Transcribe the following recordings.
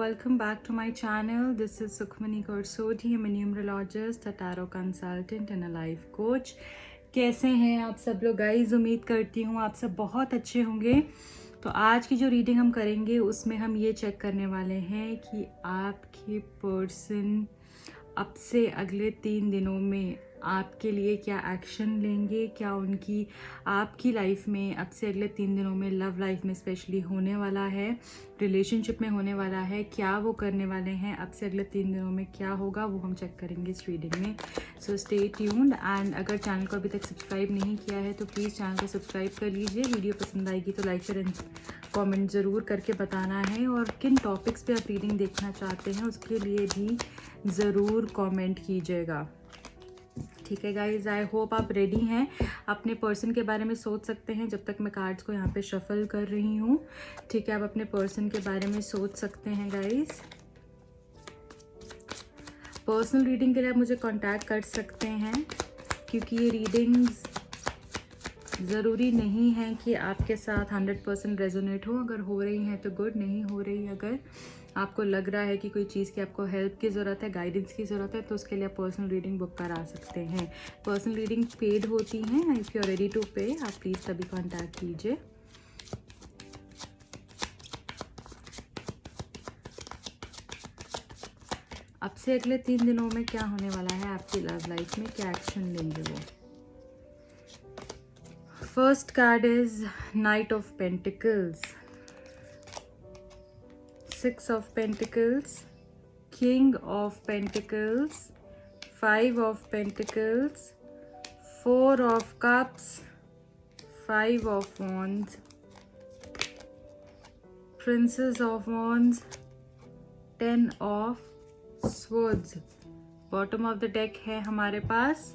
welcome back to my channel. This is Sukhmani Gorsodi. I'm a numerologist, a tarot consultant and a life coach. कैसे हैं आप सब लोग guys? उम्मीद करती हूँ आप सब बहुत अच्छे होंगे। तो आज की जो रीडिंग हम करेंगे उसमें हम ये चेक करने वाले हैं कि आपके पर्सन अब से अगले 3 दिनों में आपके लिए क्या एक्शन लेंगे, क्या उनकी आपकी लाइफ में अब से अगले 3 दिनों में लव लाइफ में स्पेशली होने वाला है, रिलेशनशिप में होने वाला है, क्या वो करने वाले हैं, अब से अगले 3 दिनों में क्या होगा वो हम चेक करेंगे इस रीडिंग में। सो स्टे ट्यून्ड एंड अगर चैनल को अभी तक सब्सक्राइब नहीं किया है तो प्लीज़ चैनल को सब्सक्राइब कर लीजिए। वीडियो पसंद आएगी तो लाइक शेयर एंड कमेंट ज़रूर करके बताना है, और किन टॉपिक्स पे आप रीडिंग देखना चाहते हैं उसके लिए भी ज़रूर कमेंट कीजिएगा। ठीक है गाइज, आई होप आप रेडी हैं। अपने पर्सन के बारे में सोच सकते हैं जब तक मैं कार्ड्स को यहाँ पे शफल कर रही हूँ। ठीक है, आप अपने पर्सन के बारे में सोच सकते हैं गाइज। पर्सनल रीडिंग के लिए आप मुझे कांटेक्ट कर सकते हैं, क्योंकि ये रीडिंग्स ज़रूरी नहीं है कि आपके साथ 100% रेजोनेट हो। अगर हो रही हैं तो गुड, नहीं हो रही अगर आपको लग रहा है कि कोई चीज़ की आपको हेल्प की ज़रूरत है, गाइडेंस की ज़रूरत है, तो उसके लिए आप पर्सनल रीडिंग बुक करा सकते हैं। पर्सनल रीडिंग पेड होती हैं। If you are ready to pay आप प्लीज़ तभी कांटेक्ट कीजिए। अब से अगले 3 दिनों में क्या होने वाला है आपकी लव लाइफ में, क्या एक्शन लेंगे वो। First card is night of pentacles, 6 of Pentacles, King of Pentacles, 5 of Pentacles, 4 of Cups, 5 of Wands, Princess of Wands, 10 of Swords. Bottom of the deck है हमारे पास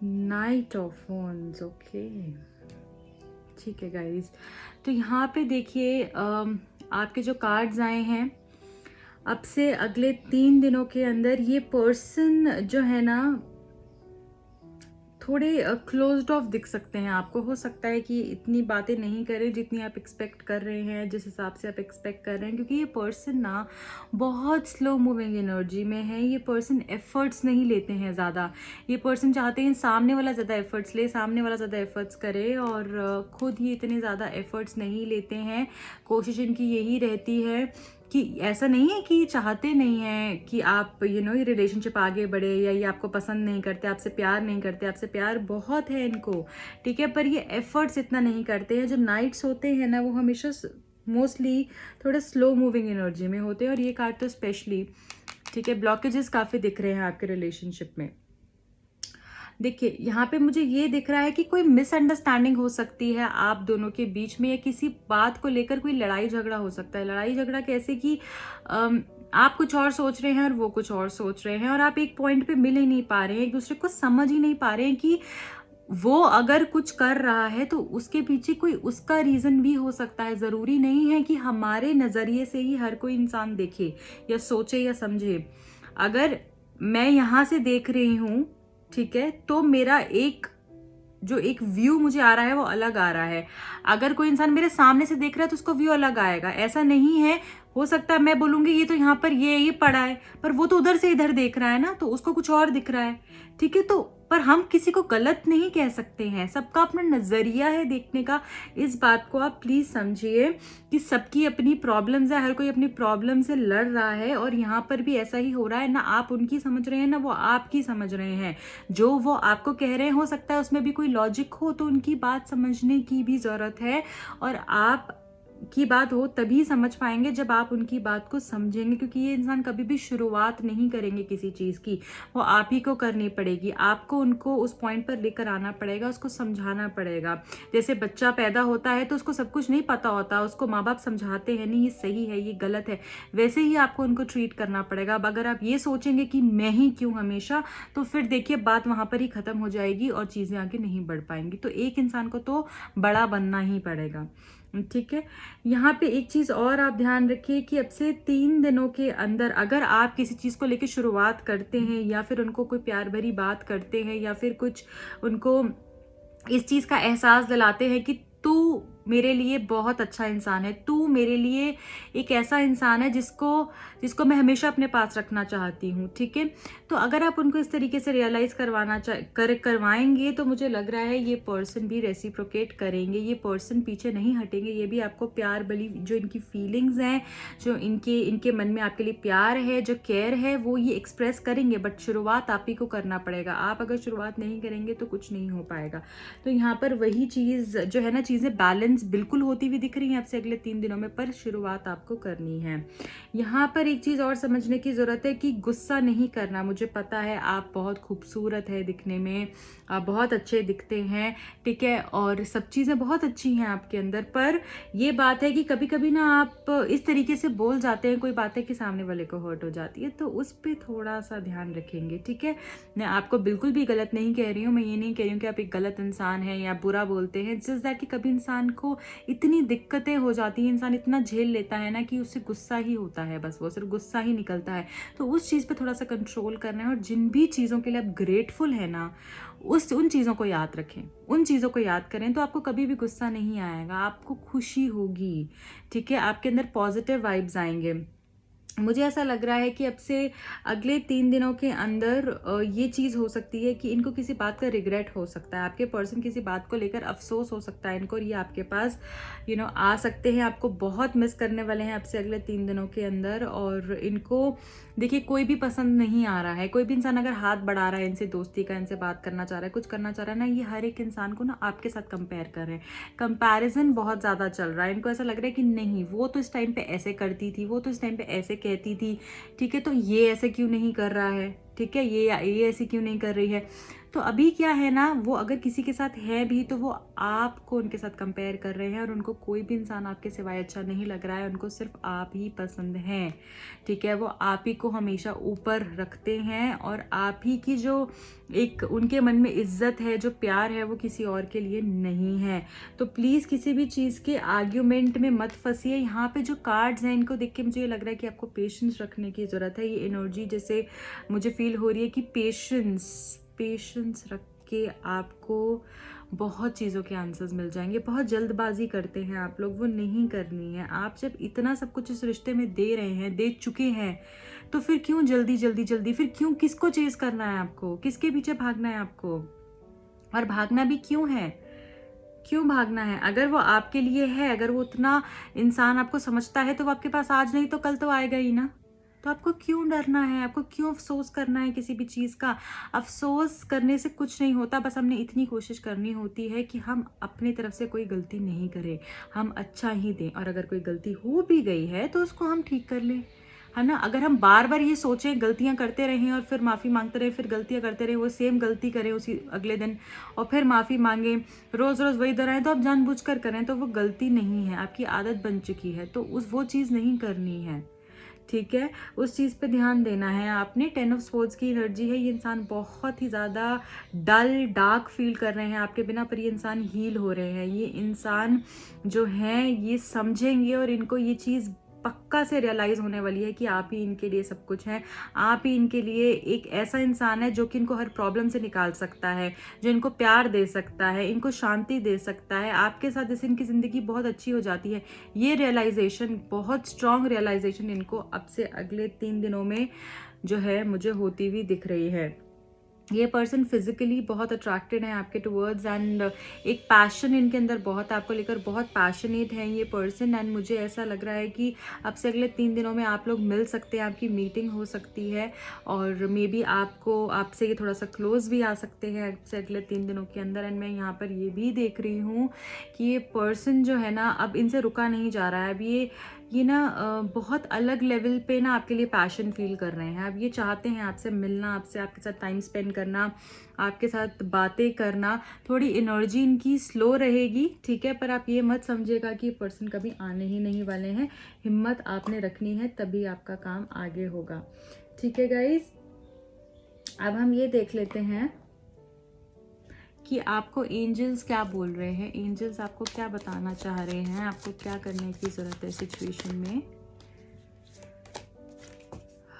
नाइट ऑफ वॉन्ड्स। ओके, ठीक है guys, तो यहाँ पे देखिए आपके जो कार्ड्स आए हैं, अब से अगले 3 दिनों के अंदर ये पर्सन जो है ना थोड़े क्लोज्ड ऑफ दिख सकते हैं आपको। हो सकता है कि इतनी बातें नहीं करें जितनी आप एक्सपेक्ट कर रहे हैं, जिस हिसाब से आप एक्सपेक्ट कर रहे हैं, क्योंकि ये पर्सन ना बहुत स्लो मूविंग एनर्जी में है। ये पर्सन एफर्ट्स नहीं लेते हैं ज़्यादा। ये पर्सन चाहते हैं सामने वाला ज़्यादा एफर्ट्स ले, सामने वाला ज़्यादा एफर्ट्स करे, और खुद ये इतने ज़्यादा एफर्ट्स नहीं लेते हैं। कोशिश इनकी यही रहती है कि ऐसा नहीं है कि चाहते नहीं हैं कि आप ये रिलेशनशिप आगे बढ़े, या ये आपको पसंद नहीं करते, आपसे प्यार नहीं करते, आपसे प्यार बहुत है इनको, ठीक है, पर ये एफर्ट्स इतना नहीं करते हैं। जो नाइट्स होते हैं ना वो हमेशा मोस्टली थोड़ा स्लो मूविंग एनर्जी में होते हैं, और ये कार्ड तो स्पेशली, ठीक है, ब्लॉकेजेस काफ़ी दिख रहे हैं आपके रिलेशनशिप में। देखिए यहाँ पे मुझे ये दिख रहा है कि कोई मिसअंडरस्टैंडिंग हो सकती है आप दोनों के बीच में, या किसी बात को लेकर कोई लड़ाई झगड़ा हो सकता है। लड़ाई झगड़ा कैसे कि आप कुछ और सोच रहे हैं और वो कुछ और सोच रहे हैं, और आप एक पॉइंट पे मिल ही नहीं पा रहे हैं, एक दूसरे को समझ ही नहीं पा रहे हैं कि वो अगर कुछ कर रहा है तो उसके पीछे कोई उसका रीज़न भी हो सकता है। ज़रूरी नहीं है कि हमारे नज़रिए से ही हर कोई इंसान देखे या सोचे या समझे। अगर मैं यहाँ से देख रही हूँ, ठीक है, तो मेरा एक व्यू मुझे आ रहा है वो अलग आ रहा है। अगर कोई इंसान मेरे सामने से देख रहा है तो उसका व्यू अलग आएगा। ऐसा नहीं है, हो सकता है मैं बोलूंगी ये तो यहाँ पर ये पड़ा है, पर वो तो उधर से इधर देख रहा है ना, तो उसको कुछ और दिख रहा है, ठीक है। तो पर हम किसी को गलत नहीं कह सकते हैं, सबका अपना नजरिया है देखने का। इस बात को आप प्लीज समझिए कि सबकी अपनी प्रॉब्लम्स है, हर कोई अपनी प्रॉब्लम से लड़ रहा है, और यहाँ पर भी ऐसा ही हो रहा है। ना आप उनकी समझ रहे हैं ना वो आपकी समझ रहे हैं। जो वो आपको कह रहे हैं हो सकता है उसमें भी कोई लॉजिक हो, तो उनकी बात समझने की भी जरूरत है, और आप की बात हो तभी समझ पाएंगे जब आप उनकी बात को समझेंगे। क्योंकि ये इंसान कभी भी शुरुआत नहीं करेंगे किसी चीज़ की, वो आप ही को करनी पड़ेगी। आपको उनको उस पॉइंट पर लेकर आना पड़ेगा, उसको समझाना पड़ेगा। जैसे बच्चा पैदा होता है तो उसको सब कुछ नहीं पता होता, उसको माँ बाप समझाते हैं नहीं ये सही है ये गलत है, वैसे ही आपको उनको ट्रीट करना पड़ेगा। अब अगर आप ये सोचेंगे कि मैं ही क्यों हमेशा, तो फिर देखिए बात वहाँ पर ही ख़त्म हो जाएगी और चीज़ें आगे नहीं बढ़ पाएंगी। तो एक इंसान को तो बड़ा बनना ही पड़ेगा, ठीक है। यहाँ पे एक चीज़ और आप ध्यान रखिए कि अब से 3 दिनों के अंदर अगर आप किसी चीज़ को लेकर शुरुआत करते हैं, या फिर उनको कोई प्यार भरी बात करते हैं, या फिर कुछ उनको इस चीज़ का एहसास दिलाते हैं कि तू मेरे लिए बहुत अच्छा इंसान है, तू मेरे लिए एक ऐसा इंसान है जिसको मैं हमेशा अपने पास रखना चाहती हूँ, ठीक है। तो अगर आप उनको इस तरीके से रियलाइज़ करवाएंगे तो मुझे लग रहा है ये पर्सन भी रेसिप्रोकेट करेंगे, ये पर्सन पीछे नहीं हटेंगे, ये भी आपको प्यार भली जो इनकी फीलिंग्स हैं, जो इनके मन में आपके लिए प्यार है, जो केयर है, वो ये एक्सप्रेस करेंगे। बट शुरुआत आप ही को करना पड़ेगा, आप अगर शुरुआत नहीं करेंगे तो कुछ नहीं हो पाएगा। तो यहाँ पर वही चीज़ जो है ना, चीज़ें बैलेंस बिल्कुल होती हुई दिख रही हैं आपसे अगले 3 दिनों में, पर शुरुआत आपको करनी है। यहाँ पर एक चीज़ और समझने की ज़रूरत है कि गुस्सा नहीं करना। मुझे पता है आप बहुत खूबसूरत है दिखने में, आप बहुत अच्छे दिखते हैं, ठीक है, और सब चीज़ें बहुत अच्छी हैं आपके अंदर, पर ये बात है कि कभी कभी ना आप इस तरीके से बोल जाते हैं कोई बातें कि सामने वाले को हर्ट हो जाती है, तो उस पर थोड़ा सा ध्यान रखेंगे, ठीक है। मैं आपको बिल्कुल भी गलत नहीं कह रही हूँ, मैं ये नहीं कह रही हूँ कि आप एक गलत इंसान हैं या बुरा बोलते हैं। जस्ट दैट कि कभी इंसान को इतनी दिक्कतें हो जाती हैं, इंसान इतना झेल लेता है ना कि उससे गुस्सा ही होता है, बस वो सिर्फ गुस्सा ही निकलता है। तो उस चीज़ पे थोड़ा सा कंट्रोल करना है, और जिन भी चीज़ों के लिए आप ग्रेटफुल है ना, उन चीज़ों को याद रखें, उन चीज़ों को याद करें, तो आपको कभी भी गुस्सा नहीं आएगा, आपको खुशी होगी, ठीक है, आपके अंदर पॉजिटिव वाइब्स आएंगे। मुझे ऐसा लग रहा है कि अब से अगले 3 दिनों के अंदर ये चीज़ हो सकती है कि इनको किसी बात का रिग्रेट हो सकता है, आपके पर्सन किसी बात को लेकर अफसोस हो सकता है इनको, और ये आपके पास आ सकते हैं, आपको बहुत मिस करने वाले हैं अब से अगले 3 दिनों के अंदर। और इनको देखिए कोई भी पसंद नहीं आ रहा है, कोई भी इंसान अगर हाथ बढ़ा रहा है इनसे दोस्ती का, इनसे बात करना चाह रहा है, कुछ करना चाह रहा है ना, ये हर एक इंसान को ना आपके साथ कंपेयर कर रहे हैं, कंपैरिजन बहुत ज़्यादा चल रहा है। इनको ऐसा लग रहा है कि नहीं, वो तो इस टाइम पे ऐसे करती थी, वो तो इस टाइम पे ऐसे कहती थी, ठीक है, तो ये ऐसे क्यों नहीं कर रहा है, ठीक है, ये ऐसे क्यों नहीं कर रही है। तो अभी क्या है ना, वो अगर किसी के साथ है भी तो वो आपको उनके साथ कंपेयर कर रहे हैं, और उनको कोई भी इंसान आपके सिवाय अच्छा नहीं लग रहा है, उनको सिर्फ आप ही पसंद हैं, ठीक है। वो आप ही को हमेशा ऊपर रखते हैं, और आप ही की जो एक उनके मन में इज्जत है, जो प्यार है, वो किसी और के लिए नहीं है। तो प्लीज़ किसी भी चीज़ के आर्ग्यूमेंट में मत फंसिए। यहाँ पे जो कार्ड्स हैं इनको देख के मुझे ये लग रहा है कि आपको पेशेंस रखने की ज़रूरत है। ये एनर्जी जैसे मुझे फील हो रही है कि पेशेंस रख के आपको बहुत चीज़ों के आंसर्स मिल जाएंगे। बहुत जल्दबाजी करते हैं आप लोग, वो नहीं करनी है। आप जब इतना सब कुछ इस रिश्ते में दे रहे हैं, दे चुके हैं, तो फिर क्यों जल्दी, फिर क्यों, किसको चेज करना है आपको, किसके पीछे भागना है आपको, और भागना भी क्यों है, क्यों भागना है। अगर वो आपके लिए है, अगर वो उतना इंसान आपको समझता है, तो वो आपके पास आज नहीं तो कल तो आएगा ही ना। तो आपको क्यों डरना है, आपको क्यों अफसोस करना है किसी भी चीज़ का। अफसोस करने से कुछ नहीं होता, बस हमने इतनी कोशिश करनी होती है कि हम अपनी तरफ से कोई गलती नहीं करें, हम अच्छा ही दें, और अगर कोई गलती हो भी गई है तो उसको हम ठीक कर लें, है ना। अगर हम बार बार ये सोचें, गलतियां करते रहें और फिर माफ़ी मांगते रहें, फिर गलतियां करते रहें, वो सेम गलती करें उसी अगले दिन और फिर माफ़ी मांगें, रोज़ रोज़ वही दोहराएं, तो आप जानबूझकर करें तो वो गलती नहीं है, आपकी आदत बन चुकी है, तो वो चीज़ नहीं करनी है, ठीक है। उस चीज़ पे ध्यान देना है आपने। 10 ऑफ स्वॉर्ड्स की एनर्जी है, ये इंसान बहुत ही ज़्यादा डल डार्क फील कर रहे हैं आपके बिना, पर ये इंसान हील हो रहे हैं। ये इंसान जो हैं ये समझेंगे, और इनको ये चीज़ पक्का से रियलाइज होने वाली है कि आप ही इनके लिए सब कुछ हैं, आप ही इनके लिए एक ऐसा इंसान है जो कि इनको हर प्रॉब्लम से निकाल सकता है, जो इनको प्यार दे सकता है, इनको शांति दे सकता है। आपके साथ जैसे इनकी ज़िंदगी बहुत अच्छी हो जाती है, ये रियलाइजेशन, बहुत स्ट्रांग रियलाइजेशन इनको अब से अगले 3 दिनों में जो है मुझे होती हुई दिख रही है। ये पर्सन फिजिकली बहुत अट्रैक्टेड है आपके टुवर्ड्स, एंड एक पैशन इनके अंदर बहुत आपको लेकर, बहुत पैशनेट है ये पर्सन। एंड मुझे ऐसा लग रहा है कि अब से अगले 3 दिनों में आप लोग मिल सकते हैं, आपकी मीटिंग हो सकती है, और मे बी आपसे ये थोड़ा सा क्लोज भी आ सकते हैं अब से अगले 3 दिनों के अंदर। एंड मैं यहाँ पर ये भी देख रही हूँ कि ये पर्सन जो है ना, अब इनसे रुका नहीं जा रहा है। अब ये ना बहुत अलग लेवल पे ना आपके लिए पैशन फील कर रहे हैं। अब ये चाहते हैं आपसे मिलना, आपके साथ टाइम स्पेंड करना, आपके साथ बातें करना। थोड़ी एनर्जी इनकी स्लो रहेगी, ठीक है, पर आप ये मत समझिएगा कि ये पर्सन कभी आने ही नहीं वाले हैं। हिम्मत आपने रखनी है, तभी आपका काम आगे होगा, ठीक है गाइस। अब हम ये देख लेते हैं कि आपको एंजल्स क्या बोल रहे हैं, एंजल्स आपको क्या बताना चाह रहे हैं, आपको क्या करने की ज़रूरत है सिचुएशन में।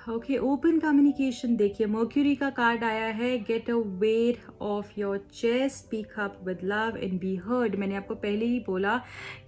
Okay, open communication. देखिए मर्क्यूरी का कार्ड आया है, get a weight of your chest, speak up with love and be heard. मैंने आपको पहले ही बोला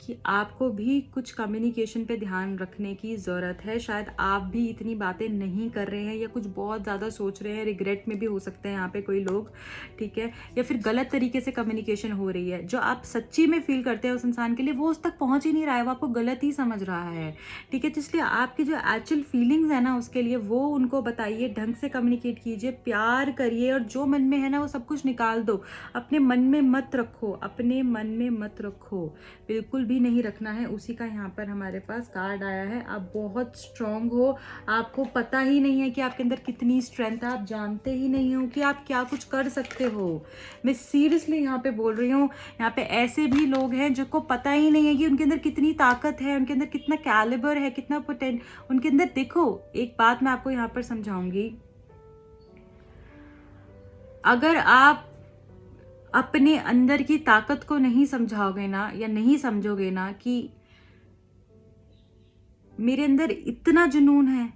कि आपको भी कुछ कम्युनिकेशन पे ध्यान रखने की ज़रूरत है। शायद आप भी इतनी बातें नहीं कर रहे हैं या कुछ बहुत ज़्यादा सोच रहे हैं, रिग्रेट में भी हो सकते हैं यहाँ पे कोई लोग, ठीक है, या फिर गलत तरीके से कम्युनिकेशन हो रही है। जो आप सच्ची में फील करते हैं उस इंसान के लिए, वो उस तक पहुँच ही नहीं रहा है, वो आपको गलत ही समझ रहा है, ठीक है। तो इसलिए आपकी जो एक्चुअल फीलिंग्स है ना, उसके लिए वो उनको बताइए, ढंग से कम्युनिकेट कीजिए, प्यार करिए, और जो मन में है ना वो सब कुछ निकाल दो। अपने मन में मत रखो, अपने मन में मत रखो, बिल्कुल भी नहीं रखना है। उसी का यहाँ पर हमारे पास कार्ड आया है। आप बहुत स्ट्रांग हो, आपको पता ही नहीं है कि आपके अंदर कितनी स्ट्रेंथ है, आप जानते ही नहीं हो कि आप क्या कुछ कर सकते हो। मैं सीरियसली यहाँ पे बोल रही हूँ, यहाँ पे ऐसे भी लोग हैं जिनको पता ही नहीं है कि उनके अंदर कितनी ताकत है, उनके अंदर कितना कैलिबर है, कितना पोटेंट उनके अंदर। देखो एक बात मैं आपको यहाँ पर समझाऊंगी, अगर आप अपने अंदर की ताकत को नहीं समझाओगे ना, या नहीं समझोगे ना कि मेरे अंदर इतना जुनून है,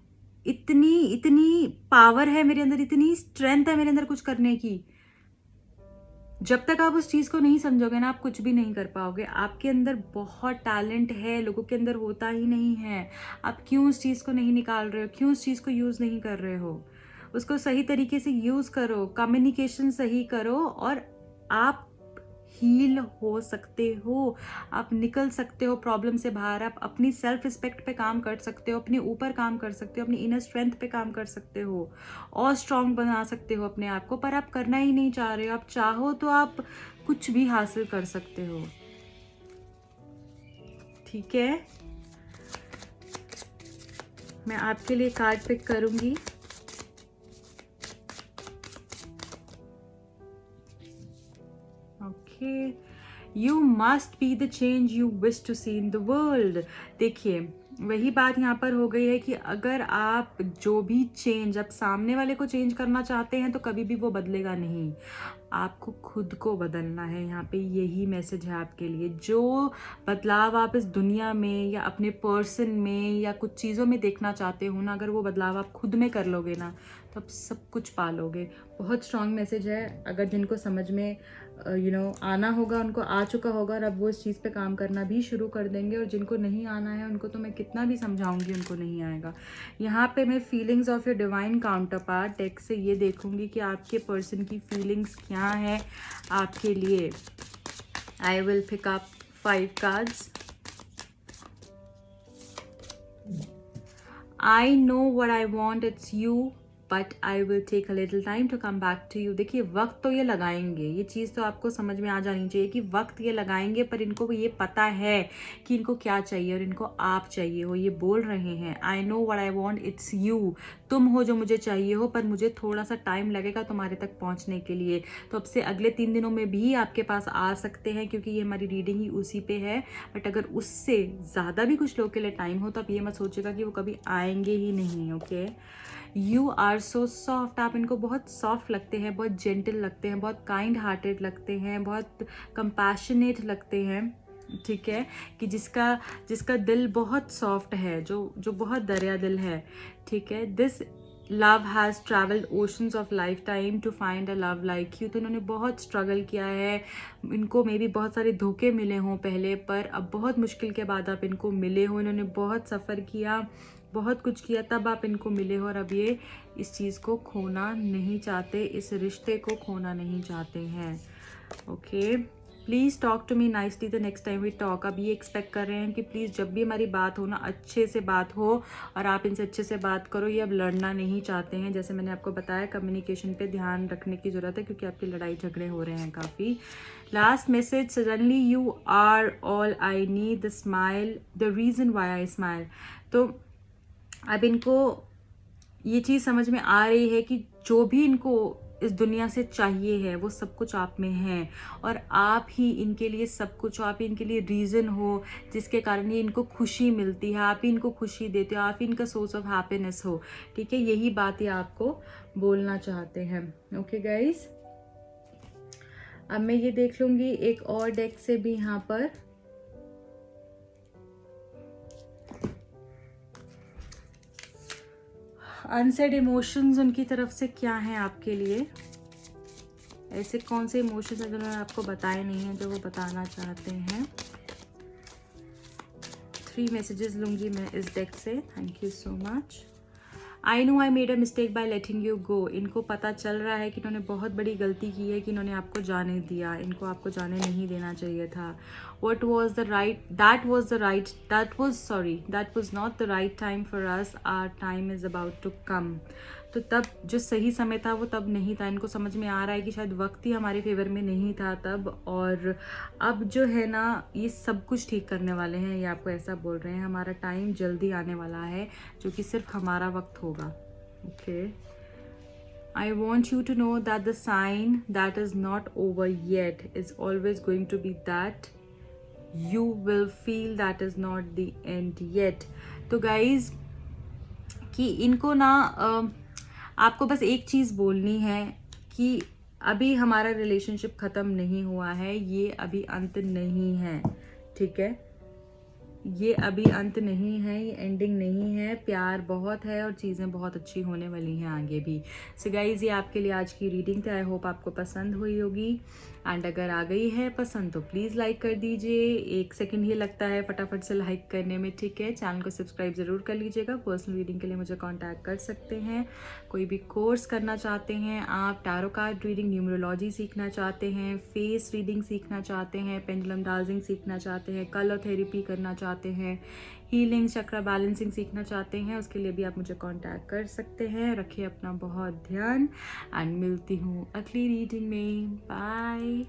इतनी इतनी पावर है मेरे अंदर, इतनी स्ट्रेंथ है मेरे अंदर कुछ करने की, जब तक आप उस चीज़ को नहीं समझोगे ना, आप कुछ भी नहीं कर पाओगे। आपके अंदर बहुत टैलेंट है, लोगों के अंदर होता ही नहीं है। आप क्यों उस चीज़ को नहीं निकाल रहे हो, क्यों उस चीज़ को यूज़ नहीं कर रहे हो? उसको सही तरीके से यूज़ करो, कम्युनिकेशन सही करो, और आप हील हो सकते हो, आप निकल सकते हो प्रॉब्लम से बाहर। आप अपनी सेल्फ रिस्पेक्ट पे काम कर सकते हो, अपने ऊपर काम कर सकते हो, अपनी इनर स्ट्रेंथ पे काम कर सकते हो, और स्ट्रांग बना सकते हो अपने आप को। पर आप करना ही नहीं चाह रहे हो। आप चाहो तो आप कुछ भी हासिल कर सकते हो, ठीक है। मैं आपके लिए कार्ड पिक करूंगी। Okay, you must be the change you wish to see in the world. देखिए वही बात यहाँ पर हो गई है कि अगर आप जो भी चेंज, आप सामने वाले को चेंज करना चाहते हैं तो कभी भी वो बदलेगा नहीं। आपको खुद को बदलना है। यहाँ पे यही मैसेज है आपके लिए। जो बदलाव आप इस दुनिया में या अपने पर्सन में या कुछ चीज़ों में देखना चाहते हो ना, अगर वो बदलाव आप खुद में कर लोगे ना, तो आप सब कुछ पालोगे। बहुत स्ट्रांग मैसेज है। अगर जिनको समझ में आना होगा, उनको आ चुका होगा, और अब वो इस चीज़ पे काम करना भी शुरू कर देंगे। और जिनको नहीं आना है उनको तो मैं कितना भी समझाऊंगी, उनको नहीं आएगा। यहाँ पे मैं feelings of your divine counter part deck से ये देखूंगी कि आपके पर्सन की फीलिंग्स क्या है आपके लिए। I will pick up 5 cards. I know what I want, it's you, but I will take a little time to come back to you। देखिए वक्त तो ये लगाएंगे, ये चीज़ तो आपको समझ में आ जानी चाहिए कि वक्त ये लगाएंगे, पर इनको ये पता है कि इनको क्या चाहिए और इनको आप चाहिए हो। ये बोल रहे हैं I know what I want, it's you। तुम हो जो मुझे चाहिए हो, पर मुझे थोड़ा सा टाइम लगेगा तुम्हारे तक पहुंचने के लिए। तो अब से अगले 3 दिनों में भी आपके पास आ सकते हैं, क्योंकि ये हमारी रीडिंग ही उसी पे है। बट अगर उससे ज़्यादा भी कुछ लोग के लिए टाइम हो तो आप ये मत सोचिएगा कि वो कभी आएंगे ही नहीं। Okay, you are so soft. आप इनको बहुत सॉफ्ट लगते हैं, बहुत जेंटल लगते हैं, बहुत काइंड हार्टेड लगते हैं, बहुत कंपैशनेट लगते हैं, ठीक है, कि जिसका दिल बहुत सॉफ्ट है, जो बहुत दरिया दिल है, ठीक है। This love has travelled oceans of lifetime to find a love like you. तो इन्होंने बहुत स्ट्रगल किया है, इनको मे भी बहुत सारे धोखे मिले हों पहले, पर अब बहुत मुश्किल के बाद आप इनको मिले हो। इन्होंने बहुत सफ़र किया, बहुत कुछ किया, तब आप इनको मिले हो, और अब ये इस चीज़ को खोना नहीं चाहते, इस रिश्ते को खोना नहीं चाहते हैं। Okay, please talk to me nicely the next time we talk. अब ये एक्सपेक्ट कर रहे हैं कि प्लीज़ जब भी हमारी बात हो ना, अच्छे से बात हो, और आप इनसे अच्छे से बात करो। ये अब लड़ना नहीं चाहते हैं। जैसे मैंने आपको बताया, कम्युनिकेशन पे ध्यान रखने की ज़रूरत है, क्योंकि आपकी लड़ाई झगड़े हो रहे हैं काफ़ी। Last message, suddenly you are all I need, the smile the reason why I smile. तो अब इनको ये चीज़ समझ में आ रही है कि जो भी इनको इस दुनिया से चाहिए है वो सब कुछ आप में है, और आप ही इनके लिए सब कुछ हो। आप ही इनके लिए रीज़न हो जिसके कारण ये इनको खुशी मिलती है। आप ही इनको खुशी देते हो, आप ही इनका सोर्स ऑफ हैप्पीनेस हो, ठीक है। यही बात ये आपको बोलना चाहते हैं। ओके गाइज, अब मैं ये देख लूँगी एक और डेक से भी यहाँ पर। अनसेड इमोशंस उनकी तरफ से क्या हैं आपके लिए? ऐसे कौन से इमोशंस हैं जिन्होंने आपको बताए नहीं हैं, जो वो बताना चाहते हैं? 3 मैसेजेस लूँगी मैं इस डेक से। Thank you so much. I know I made a mistake by letting you go. इनको पता चल रहा है कि इन्होंने बहुत बड़ी गलती की है कि इन्होंने आपको जाने दिया, इनको आपको जाने नहीं देना चाहिए था। What was the right, that was not the right time for us, our time is about to come. तो तब जो सही समय था वो तब नहीं था। इनको समझ में आ रहा है कि शायद वक्त ही हमारे फेवर में नहीं था तब, और अब जो है ना ये सब कुछ ठीक करने वाले हैं। ये आपको ऐसा बोल रहे हैं, हमारा टाइम जल्दी आने वाला है जो कि सिर्फ हमारा वक्त होगा। Okay, I want you to know that the sign that is not over yet is always going to be that you will feel that is not the end yet। तो गाइज कि इनको ना आपको बस एक चीज़ बोलनी है कि अभी हमारा रिलेशनशिप ख़त्म नहीं हुआ है, ये अभी अंत नहीं है, ठीक है? ये अभी अंत नहीं है, ये एंडिंग नहीं है। प्यार बहुत है और चीज़ें बहुत अच्छी होने वाली हैं आगे भी। सो गाइज़, ये आपके लिए आज की रीडिंग थी। आई होप आपको पसंद हुई होगी, एंड अगर आ गई है पसंद तो प्लीज़ लाइक कर दीजिए। 1 सेकंड ही लगता है फटाफट से लाइक करने में, ठीक है? चैनल को सब्सक्राइब ज़रूर कर लीजिएगा। पर्सनल रीडिंग के लिए मुझे कॉन्टैक्ट कर सकते हैं। कोई भी कोर्स करना चाहते हैं आप, टैरो कार्ड रीडिंग, न्यूमरोलॉजी सीखना चाहते हैं, फेस रीडिंग सीखना चाहते हैं, पेंडुलम डांसिंग सीखना चाहते हैं, कलर थेरेपी करना चाहते हैं, हीलिंग चक्रा बैलेंसिंग सीखना चाहते हैं, उसके लिए भी आप मुझे कांटेक्ट कर सकते हैं। रखिए अपना बहुत ध्यान, एंड मिलती हूँ अगली रीडिंग में। बाय।